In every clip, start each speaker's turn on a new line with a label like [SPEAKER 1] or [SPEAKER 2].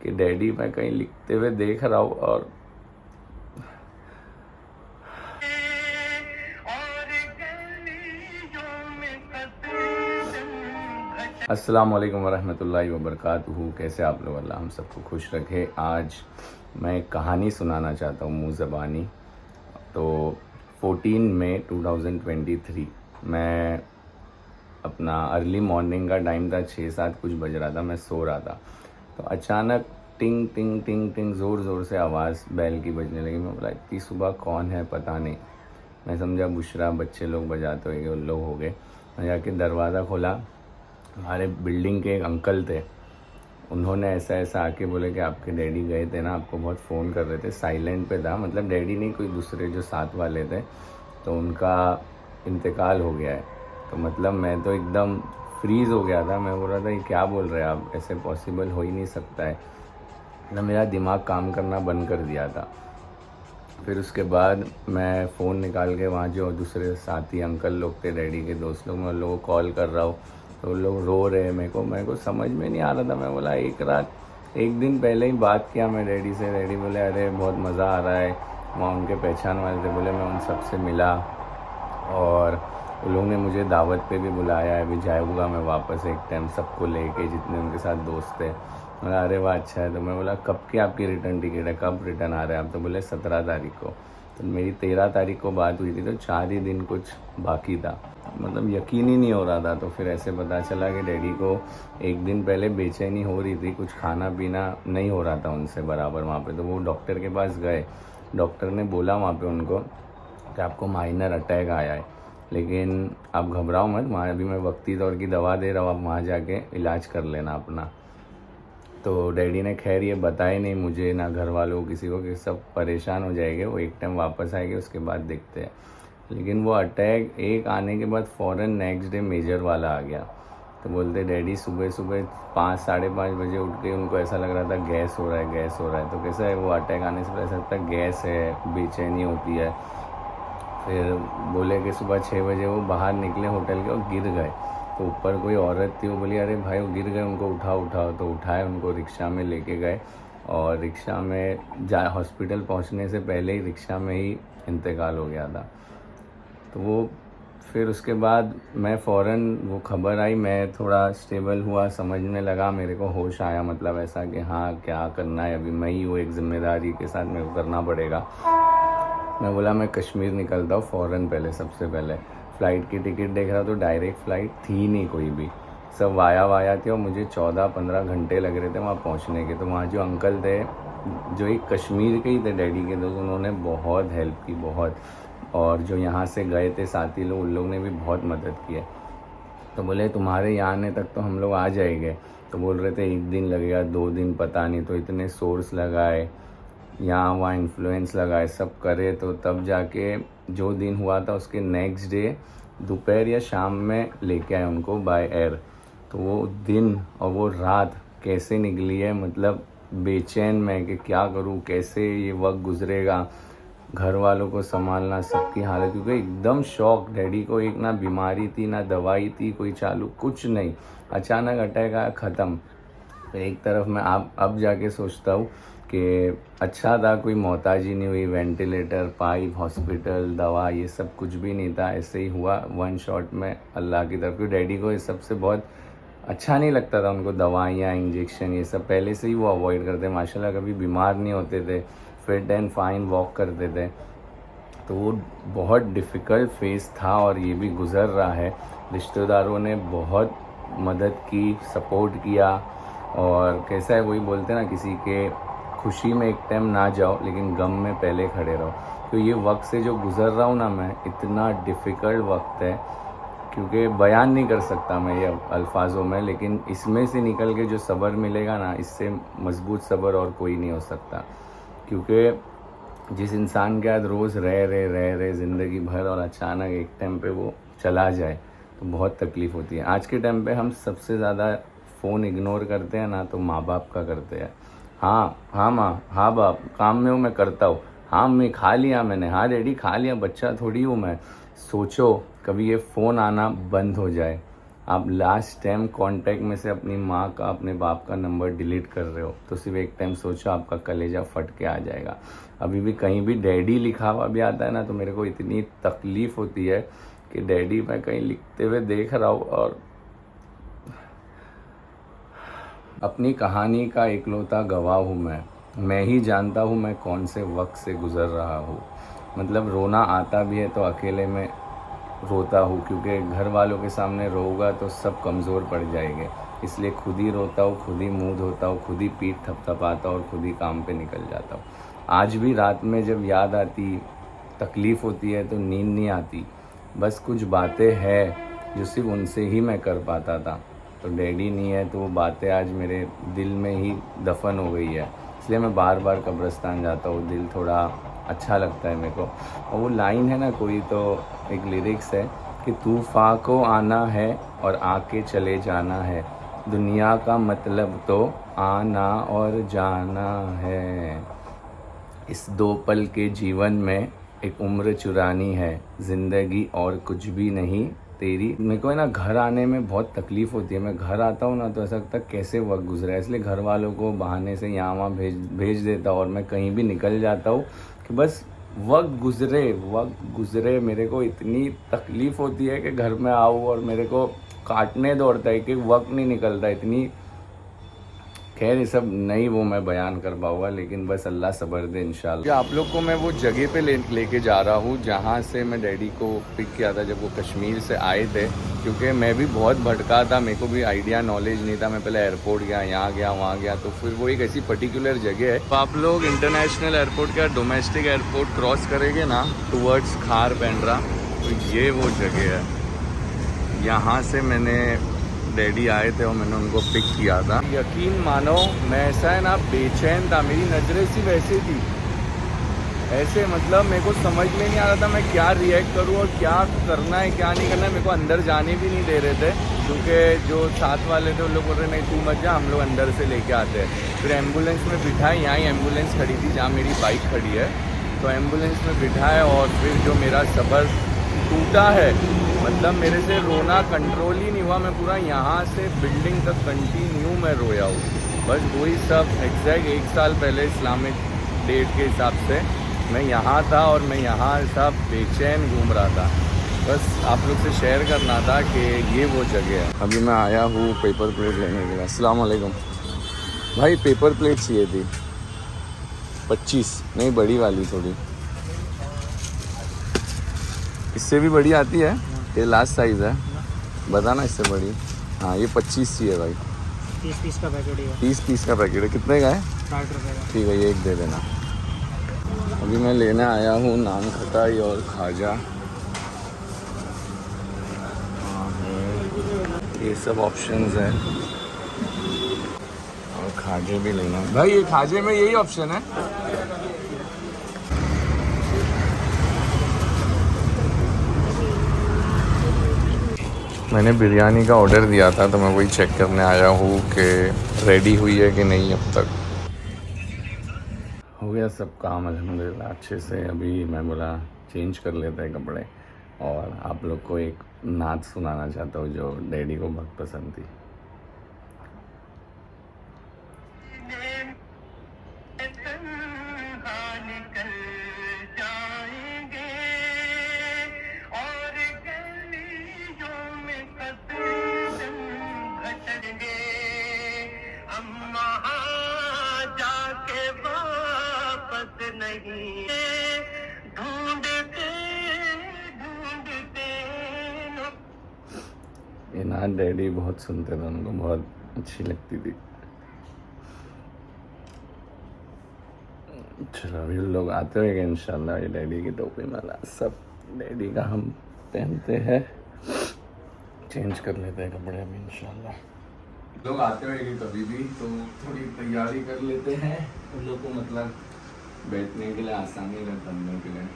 [SPEAKER 1] कि डैडी मैं कहीं लिखते हुए देख रहा हूँ। और अस्सलाम वालेकुम वरहमतुल्लाहि वबरकातुहू। कैसे आप लोग? अल्लाह हम सबको खुश रखे। आज मैं एक कहानी सुनाना चाहता हूँ मुँह ज़बानी। तो 14 मई 2023 मैं अपना अर्ली मॉर्निंग का टाइम था, 6-7 कुछ बज रहा था, मैं सो रहा था। तो अचानक टिंग टिंग टिंग टिंग ज़ोर ज़ोर से आवाज़ बैल की बजने लगी। मैं बोला इतनी सुबह कौन है पता नहीं। मैं समझा बुशरा बच्चे लोग बजाते होंगे, उन लोग हो गए। मैं जाके दरवाज़ा खोला, हमारे बिल्डिंग के एक अंकल थे। उन्होंने ऐसा ऐसा आके बोले कि आपके डैडी गए थे ना, आपको बहुत फ़ोन कर रहे थे। साइलेंट पे था, मतलब डैडी नहीं, कोई दूसरे जो साथ वाले थे, तो उनका इंतकाल हो गया है। तो मतलब मैं तो एकदम फ्रीज़ हो गया था। मैं बोल रहा था ये क्या बोल रहे हैं आप, ऐसे पॉसिबल हो ही नहीं सकता है। मतलब मेरा दिमाग काम करना बंद कर दिया था। फिर उसके बाद मैं फ़ोन निकाल के वहाँ जो दूसरे साथी अंकल लोग थे, डैडी के दोस्त लोग, मैं उन लोगों को कॉल कर रहा हूँ। तो वो लोग रो रहे हैं। मेरे को समझ में नहीं आ रहा था। मैं बोला एक दिन पहले ही बात किया मैं डैडी से। डैडी बोले अरे बहुत मज़ा आ रहा है। वहाँ उनके पहचान वाले थे, बोले मैं उन सब से मिला और उन लोगों ने मुझे दावत पे भी बुलाया है। अभी जाऊँगा मैं वापस एक टाइम सबको लेके, जितने उनके साथ दोस्त थे। बोला अरे वाह अच्छा है। तो मैं बोला कब की आपकी रिटर्न टिकट है, कब रिटर्न आ रहे हैं आप? तो बोले 17 तारीख को। तो मेरी 13 तारीख को बात हुई थी, तो 4 ही दिन कुछ बाकी था। मतलब यकीन ही नहीं हो रहा था। तो फिर ऐसे पता चला कि डैडी को एक दिन पहले बेचैनी हो रही थी, कुछ खाना पीना नहीं हो रहा था उनसे बराबर वहाँ पे। तो वो डॉक्टर के पास गए। डॉक्टर ने बोला वहाँ पे उनको कि आपको माइनर अटैक आया है, लेकिन आप घबराओ मत, वहाँ अभी मैं वक्ती तौर की दवा दे रहा हूँ, आप वहाँ जाके इलाज कर लेना अपना। तो डैडी ने खैर ये बताया नहीं मुझे, ना घर वालों को, किसी को, कि सब परेशान हो जाएंगे, वो एक टाइम वापस आएंगे उसके बाद देखते हैं। लेकिन वो अटैक एक आने के बाद फ़ौरन नेक्स्ट डे मेजर वाला आ गया। तो बोलते डैडी सुबह सुबह 5-5:30 बजे उठ के उनको ऐसा लग रहा था गैस हो रहा है, गैस हो रहा है। तो कैसा है, वो अटैक आने से पहले ऐसा लगता है गैस है, बेचैनी होती है। फिर बोले कि सुबह 6 बजे वो बाहर निकले होटल के और गिर गए। तो ऊपर कोई औरत थी, वो बोली अरे भाई वो गिर गए, उनको उठाओ उठाओ। तो उठाए, उनको रिक्शा में लेके गए और रिक्शा में हॉस्पिटल पहुंचने से पहले ही रिक्शा में ही इंतकाल हो गया था। तो वो फिर उसके बाद मैं फ़ौरन, वो खबर आई, मैं थोड़ा स्टेबल हुआ, समझने लगा, मेरे को होश आया। मतलब ऐसा कि हाँ क्या करना है, अभी मैं ही वो एक ज़िम्मेदारी के साथ मेरे को करना पड़ेगा। मैं बोला मैं कश्मीर निकलता हूँ फ़ौरन। पहले सबसे पहले फ़्लाइट की टिकट देख रहा, तो डायरेक्ट फ़्लाइट थी नहीं कोई भी, सब वाया थी। और मुझे 14-15 घंटे लग रहे थे वहाँ पहुँचने के। तो वहाँ जो अंकल थे, जो एक कश्मीर के ही थे डैडी के दोस्त, उन्होंने बहुत हेल्प की, बहुत। और जो यहाँ से गए थे साथी लोग, उन लोग ने भी बहुत मदद की है। तो बोले तुम्हारे यहाँ आने तक तो हम लोग आ जाएंगे। तो बोल रहे थे 1 दिन लगेगा, 2 दिन, पता नहीं। तो इतने सोर्स लगाए, यहाँ वहाँ इन्फ्लुएंस लगाए, सब करे, तो तब जाके जो दिन हुआ था उसके नेक्स्ट डे दोपहर या शाम में लेके आए उनको बाय एयर। तो वो दिन और वो रात कैसे निकली है, मतलब बेचैन में कि क्या करूँ, कैसे ये वक्त गुजरेगा, घर वालों को संभालना, सबकी हालत, क्योंकि एकदम शॉक। डैडी को एक ना बीमारी थी, ना दवाई थी कोई चालू, कुछ नहीं, अचानक अटैक आया, ख़त्म। तो एक तरफ मैं अब जाके सोचता हूँ कि अच्छा था कोई मोहताजी नहीं हुई, वेंटिलेटर, पाइप, हॉस्पिटल, दवा, ये सब कुछ भी नहीं था। ऐसे ही हुआ वन शॉट में अल्लाह की तरफ। क्योंकि डैडी को इस सब से बहुत अच्छा नहीं लगता था, उनको दवाइयाँ, इंजेक्शन, ये सब पहले से ही वो अवॉइड करते। माशाल्लाह कभी बीमार नहीं होते थे, फिट एंड फाइन वॉक करते थे। तो वो बहुत डिफ़िकल्ट फेज़ था और ये भी गुज़र रहा है। रिश्तेदारों ने बहुत मदद की, सपोर्ट किया। और कैसा है, वही बोलते हैं ना, किसी के खुशी में एक टाइम ना जाओ, लेकिन गम में पहले खड़े रहो। तो ये वक्त से जो गुज़र रहा हूँ ना मैं, इतना डिफ़िकल्ट वक्त है, क्योंकि बयान नहीं कर सकता मैं ये अल्फाजों में। लेकिन इसमें से निकल के जो सब्र मिलेगा ना, इससे मजबूत सब्र और कोई नहीं हो सकता। क्योंकि जिस इंसान के साथ रोज़ रह रहे ज़िंदगी भर, और अचानक एक टाइम पे वो चला जाए, तो बहुत तकलीफ़ होती है। आज के टाइम पे हम सबसे ज़्यादा फ़ोन इग्नोर करते हैं ना, तो माँ बाप का करते हैं। हाँ हाँ माँ, हाँ बाप, काम में हूँ, मैं करता हूँ। हाँ मैं खा लिया मैंने, हाँ डैडी खा लिया, बच्चा थोड़ी हूँ मैं। सोचो कभी ये फ़ोन आना बंद हो जाए, आप लास्ट टाइम कांटेक्ट में से अपनी माँ का, अपने बाप का नंबर डिलीट कर रहे हो, तो सिर्फ एक टाइम सोचो आपका कलेजा फट के आ जाएगा। अभी भी कहीं भी डैडी लिखा हुआ भी आता है ना, तो मेरे को इतनी तकलीफ होती है कि डैडी मैं कहीं लिखते हुए देख रहा हूँ, और अपनी कहानी का इकलौता गवाह हूँ मैं ही जानता हूँ मैं कौन से वक्त से गुज़र रहा हूँ। मतलब रोना आता भी है तो अकेले में रोता हूँ, क्योंकि घर वालों के सामने रोऊंगा तो सब कमज़ोर पड़ जाएंगे, इसलिए खुद ही रोता हूँ, खुद ही मुँह धोता हूँ, खुद ही पीठ थपथपाता हूँ और खुद ही काम पे निकल जाता हूँ। आज भी रात में जब याद आती, तकलीफ़ होती है तो नींद नहीं आती। बस कुछ बातें हैं जो सिर्फ उनसे ही मैं कर पाता था, तो डैडी नहीं है तो वो बातें आज मेरे दिल में ही दफन हो गई है, इसलिए मैं बार बार कब्रिस्तान जाता हूँ। दिल थोड़ा अच्छा लगता है मेरे को। और वो लाइन है ना, कोई तो एक लिरिक्स है कि तूफ़ान को आना है और आके चले जाना है, दुनिया का मतलब तो आना और जाना है। इस 2 पल के जीवन में एक उम्र चुरानी है, ज़िंदगी और कुछ भी नहीं तेरी। मेरे को है ना घर आने में बहुत तकलीफ़ होती है। मैं घर आता हूँ ना तो ऐसा लगता है कैसे वक्त गुजरा है, इसलिए घर वालों को बहाने से यहाँ वहाँ भेज देता हूँ, और मैं कहीं भी निकल जाता हूँ कि बस वक्त गुजरे। मेरे को इतनी तकलीफ़ होती है कि घर में आऊँ और मेरे को काटने दौड़ता है कि वक्त नहीं निकलता। इतनी खैर ये सब नहीं वो मैं बयान कर पाऊँगा, लेकिन बस अल्लाह सब्र दे इंशाल्लाह। आप लोग को मैं वो जगह पे लेके जा रहा हूँ जहाँ से मैं डैडी को पिक किया था जब वो कश्मीर से आए थे, क्योंकि मैं भी बहुत भटका था, मेरे को भी आइडिया नॉलेज नहीं था। मैं पहले एयरपोर्ट गया, यहाँ गया, वहाँ गया, तो फिर वो एक ऐसी पर्टिकुलर जगह है। तो आप लोग इंटरनेशनल एयरपोर्ट का डोमेस्टिक एयरपोर्ट क्रॉस करेंगे ना टूवर्ड्स खार पेंड्रा, तो ये वो जगह है। यहाँ से मैंने डैडी आए थे और मैंने उनको पिक किया था। यकीन मानो मैं ऐसा है ना बेचैन था, मेरी नज़रें सिर्फ ऐसे थी, ऐसे मतलब मेरे को समझ में नहीं आ रहा था मैं क्या रिएक्ट करूं और क्या करना है क्या नहीं करना है। मेरे को अंदर जाने भी नहीं दे रहे थे, क्योंकि जो साथ वाले थे उन लोग बोल रहे नहीं तू मत जा, हम लोग अंदर से लेके आते हैं। फिर एम्बुलेंस में बिठाए, यहाँ ही एम्बुलेंस खड़ी थी जहाँ मेरी बाइक खड़ी है, तो एम्बुलेंस में बिठाए और फिर जो मेरा सब्र टूटा है, मतलब मेरे से रोना कंट्रोल ही नहीं हुआ। मैं पूरा यहाँ से बिल्डिंग तक कंटिन्यू मैं रोया हूँ। बस वही सब एग्जैक्ट 1 साल पहले इस्लामिक डेट के हिसाब से मैं यहाँ था और मैं यहाँ सब बेचैन घूम रहा था। बस आप लोग से शेयर करना था कि ये वो जगह है। अभी मैं आया हूँ पेपर प्लेट लेने के लिए। अस्सलाम वालेकुम भाई, पेपर प्लेट चाहिए थी 25, नहीं बड़ी वाली थोड़ी, इससे भी बड़ी आती है, ये लास्ट साइज़ है, बताना इससे बड़ी। हाँ ये 25 चाहिए भाई।
[SPEAKER 2] 30 पीस का पैकेट है।
[SPEAKER 1] 30 पीस का पैकेट है, कितने का है?
[SPEAKER 2] 60 रुपये का।
[SPEAKER 1] ठीक है ये एक दे देना। अभी मैं लेने आया हूँ नान खटाई और खाजा, ये सब ऑप्शंस हैं, और खाजे भी लेना भाई। ये खाजे में यही ऑप्शन है। मैंने बिरयानी का ऑर्डर दिया था, तो मैं वही चेक करने आया हूँ कि रेडी हुई है कि नहीं। अब तक हो गया सब काम अल्हम्दुलिल्लाह अच्छे से। अभी मैं बोला चेंज कर लेते हैं कपड़े, और आप लोग को एक नात सुनाना चाहता हूँ जो डैडी को बहुत पसंद थी। ये नात डैडी बहुत सुनते थे, उनको बहुत अच्छी लगती थी। चलो अभी लोग आते हुए इंशाल्लाह ये डैडी की टोपी माला सब डैडी का हम पहनते हैं, चेंज कर लेते हैं कपड़े अभी इंशाल्लाह। लोग आते हुए कभी भी तो थोड़ी तैयारी कर लेते हैं उन लोग को, मतलब बैठने के लिए आसानी रहे, बनने के लिए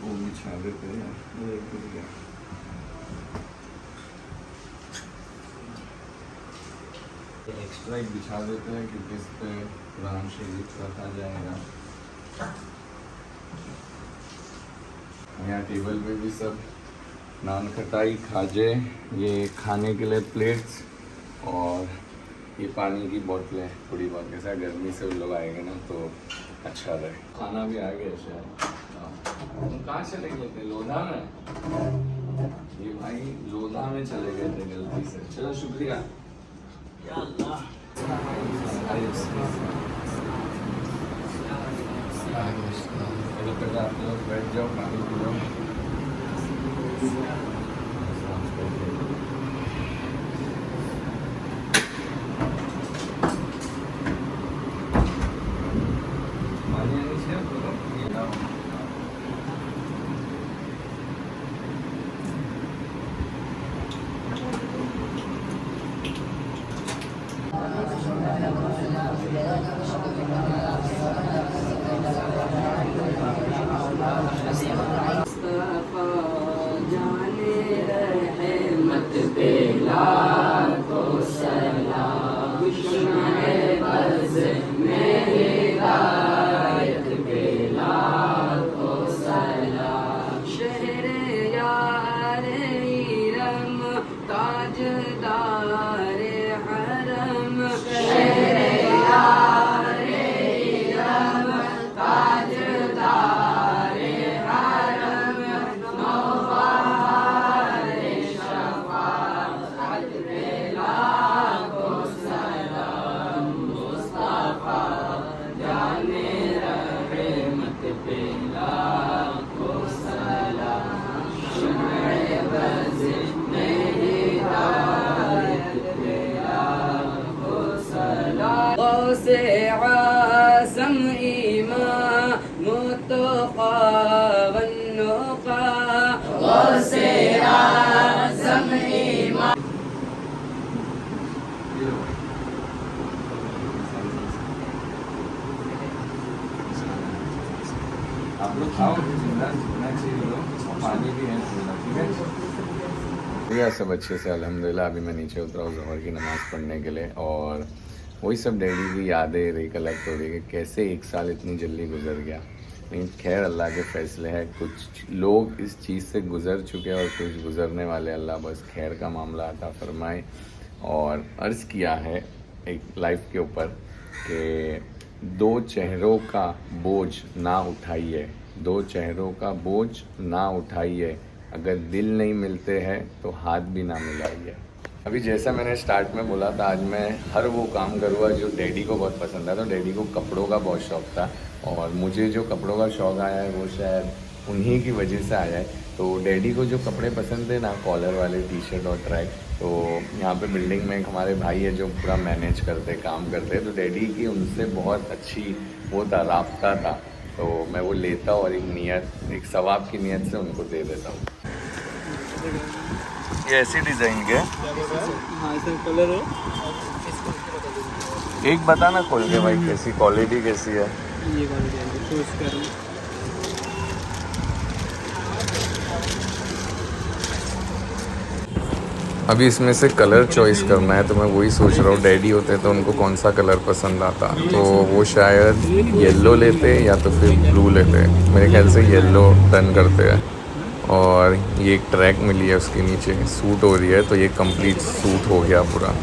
[SPEAKER 1] वो बिछा देते हैं। एक्स्ट्रा एक बिछा देते हैं क्योंकि इस पे कुरान शरीफ रखा जाएगा। यहाँ टेबल पे भी सब नान खटाई खाजे, ये खाने के लिए प्लेट्स और ये पानी की बोतलें थोड़ी बहुत, कैसा गर्मी से उन लोग आएंगे ना तो अच्छा रहे। खाना भी आ गया शायद। तुम कहाँ चले गए थे? लोधा में? ये भाई लोधा में चले गए थे गलती से। चलो शुक्रिया। या अल्लाह। चलो आप लोग बैठ जाओ, पानी पी लो।
[SPEAKER 3] से आसम ईमा मुतक़ा वन्नुक़ा से आसम ईमा।
[SPEAKER 1] आप लोग खाओ, जितना चाहिए लो, पानी भी है थोड़ा, ठीक है। सब अच्छे से अल्हम्दुलिल्लाह। अभी मैं नीचे उतरा हूँ ज़ोहर की नमाज़ पढ़ने के लिए और वही सब डैडी की यादें रिकलेक्ट हो रही है कि कैसे एक साल इतनी जल्दी गुजर गया। लेकिन खैर अल्लाह के फ़ैसले हैं, कुछ लोग इस चीज़ से गुज़र चुके हैं और कुछ गुज़रने वाले। अल्लाह बस खैर का मामला अता फरमाए। और अर्ज़ किया है एक लाइफ के ऊपर कि दो चेहरों का बोझ ना उठाइए, दो चेहरों का बोझ ना उठाइए, अगर दिल नहीं मिलते हैं तो हाथ भी ना मिलाइए। अभी जैसा मैंने स्टार्ट में बोला था, आज मैं हर वो काम करूँगा जो डैडी को बहुत पसंद है। तो डैडी को कपड़ों का बहुत शौक़ था और मुझे जो कपड़ों का शौक़ आया है वो शायद उन्हीं की वजह से आया है। तो डैडी को जो कपड़े पसंद थे ना, कॉलर वाले टी शर्ट और ट्रैक, तो यहाँ पे बिल्डिंग में एक हमारे भाई है जो पूरा मैनेज करते, काम करते। तो डैडी की उनसे बहुत अच्छी वो था, राब्ता था। तो मैं वो लेता और एक नीयत, एक सवाब की नीयत से उनको दे देता हूँ। ये ऐसी डिज़ाइन के
[SPEAKER 2] हाँ, इसमें कलर है।
[SPEAKER 1] एक बताना खोल के भाई, कैसी क्वालिटी कैसी है?
[SPEAKER 2] ये क्वालिटी है तो इसका
[SPEAKER 1] अभी इसमें से कलर चॉइस करना है, तो मैं वही सोच रहा हूँ। डैडी होते तो उनको कौन सा कलर पसंद आता, तो वो शायद येलो लेते या तो फिर ब्लू लेते। मेरे ख्याल से येलो डन करते हैं। और ये एक ट्रैक मिली है, उसके नीचे सूट हो रही है, तो ये कंप्लीट सूट हो गया, पूरा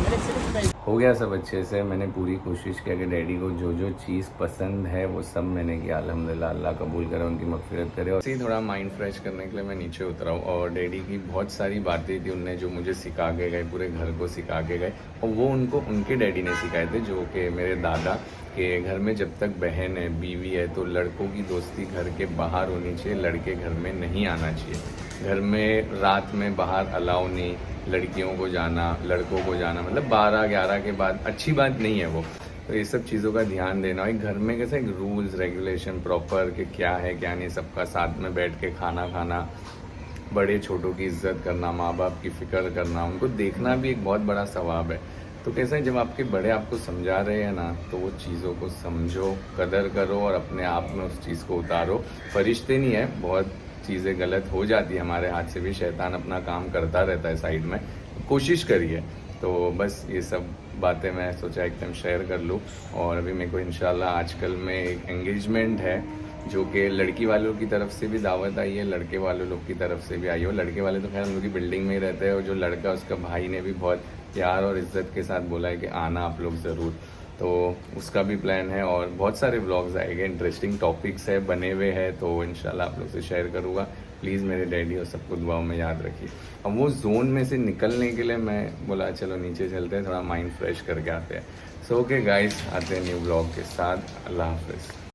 [SPEAKER 1] हो गया सब अच्छे से। मैंने पूरी कोशिश किया कि डैडी को जो जो चीज़ पसंद है वो सब मैंने किया। अल्हम्दुलिल्लाह, अल्लाह कबूल करे, उनकी मग़फ़िरत करे। और इसी थोड़ा माइंड फ्रेश करने के लिए मैं नीचे उतरा हूँ। और डैडी की बहुत सारी बातें थी उनने जो मुझे सिखा के गए, पूरे घर को सिखा के गए। और वो उनको उनके डैडी ने सिखाए थे, जो कि मेरे दादा के घर में जब तक बहन है, बीवी है, तो लड़कों की दोस्ती घर के बाहर होनी चाहिए, लड़के घर में नहीं आना चाहिए। घर में रात में बाहर अलाउ नहीं, लड़कियों को जाना, लड़कों को जाना, मतलब 12-11 के बाद अच्छी बात नहीं है वो। तो ये सब चीज़ों का ध्यान देना। एक घर में कैसे एक रूल्स रेगुलेशन प्रॉपर कि क्या है क्या नहीं, सबका साथ में बैठ के खाना खाना, बड़े छोटों की इज्जत करना, माँ बाप की फ़िक्र करना, उनको देखना भी एक बहुत बड़ा सवाब है। तो कैसे जब आपके बड़े आपको समझा रहे हैं ना, तो वो चीज़ों को समझो, कदर करो और अपने आप में उस चीज़ को उतारो। फरिश्ते नहीं है, बहुत चीज़ें गलत हो जाती है हमारे हाथ से भी, शैतान अपना काम करता रहता है साइड में, कोशिश करिए। तो बस ये सब बातें मैं सोचा एकदम शेयर कर लूँ। और अभी मेरे को इंशाल्लाह आजकल में एक एंगेजमेंट है, जो कि लड़की वालों की तरफ से भी दावत आई है, लड़के वालों लोग की तरफ से भी आई हो। लड़के वाले तो खैर हम लोग की बिल्डिंग में ही रहते हैं, और जो लड़का उसका भाई ने भी बहुत प्यार और इज्जत के साथ बोला है कि आना आप लोग ज़रूर, तो उसका भी प्लान है। और बहुत सारे व्लॉग्स आएंगे, इंटरेस्टिंग टॉपिक्स है बने हुए हैं, तो इंशाल्लाह आप लोग से शेयर करूँगा। प्लीज़ मेरे डैडी और सबको दुआओं में याद रखिए। अब वो जोन में से निकलने के लिए मैं बोला चलो नीचे चलते हैं, थोड़ा माइंड फ्रेश करके आते हैं। सो ओके गाइस, आते हैं न्यू ब्लॉग के साथ। अल्लाह हाफिज़।